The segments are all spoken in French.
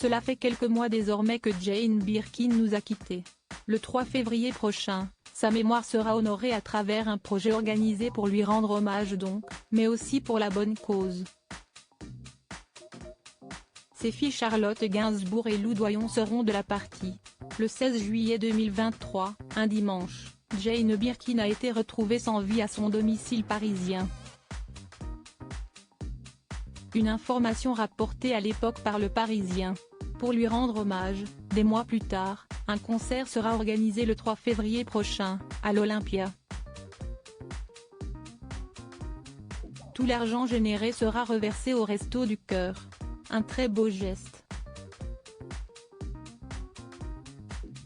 Cela fait quelques mois désormais que Jane Birkin nous a quittés. Le 3 février prochain, sa mémoire sera honorée à travers un projet organisé pour lui rendre hommage donc, mais aussi pour la bonne cause. Ses filles Charlotte Gainsbourg et Lou Doyon seront de la partie. Le 16 juillet 2023, un dimanche, Jane Birkin a été retrouvée sans vie à son domicile parisien. Une information rapportée à l'époque par Le Parisien. Pour lui rendre hommage, des mois plus tard, un concert sera organisé le 3 février prochain, à l'Olympia. Tout l'argent généré sera reversé au Restos du Cœur. Un très beau geste.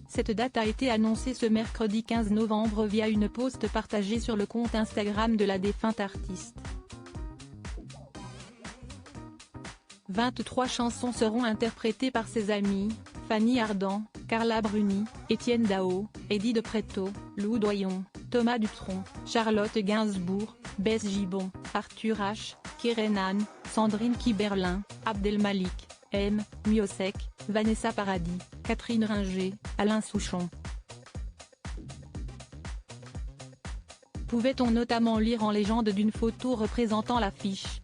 Cette date a été annoncée ce mercredi 15 novembre via une post partagée sur le compte Instagram de la défunte artiste. 23 chansons seront interprétées par ses amis, Fanny Ardant, Carla Bruni, Étienne Dao, Eddie de Pretto, Lou Doyon, Thomas Dutronc, Charlotte Gainsbourg, Bess Gibbon, Arthur H, Kerenan, Sandrine Kiberlin, Abdelmalik, M, Miosek, Vanessa Paradis, Catherine Ringer, Alain Souchon. Pouvait-on notamment lire en légende d'une photo représentant l'affiche.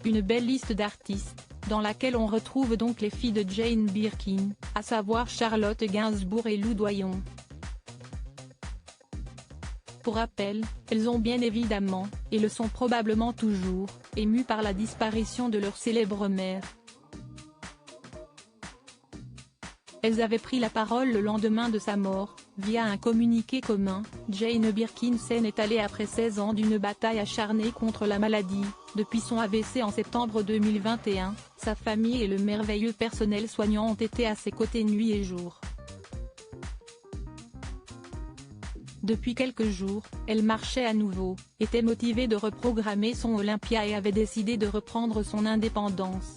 Une belle liste d'artistes, dans laquelle on retrouve donc les filles de Jane Birkin, à savoir Charlotte Gainsbourg et Lou Doyon. Pour rappel, elles ont bien évidemment, et le sont probablement toujours, émues par la disparition de leur célèbre mère. Elles avaient pris la parole le lendemain de sa mort, via un communiqué commun. Jane Birkin s'en est allée après 16 ans d'une bataille acharnée contre la maladie. Depuis son AVC en septembre 2021, sa famille et le merveilleux personnel soignant ont été à ses côtés nuit et jour. Depuis quelques jours, elle marchait à nouveau, était motivée de reprogrammer son Olympia et avait décidé de reprendre son indépendance.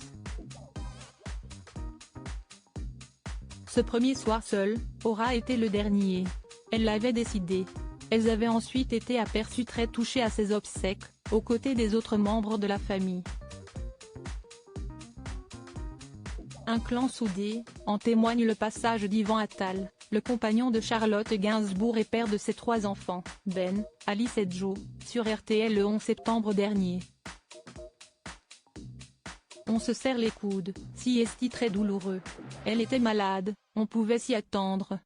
Ce premier soir seul, aura été le dernier. Elle l'avait décidé. Elles avaient ensuite été aperçues très touchées à ses obsèques, aux côtés des autres membres de la famille. Un clan soudé, en témoigne le passage d'Yvan Attal, le compagnon de Charlotte Gainsbourg et père de ses 3 enfants, Ben, Alice et Joe, sur RTL le 11 septembre dernier. On se serre les coudes, si est-il très douloureux. Elle était malade, on pouvait s'y attendre.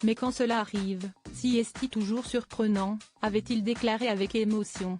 Mais quand cela arrive, si est-il toujours surprenant, avait-il déclaré avec émotion.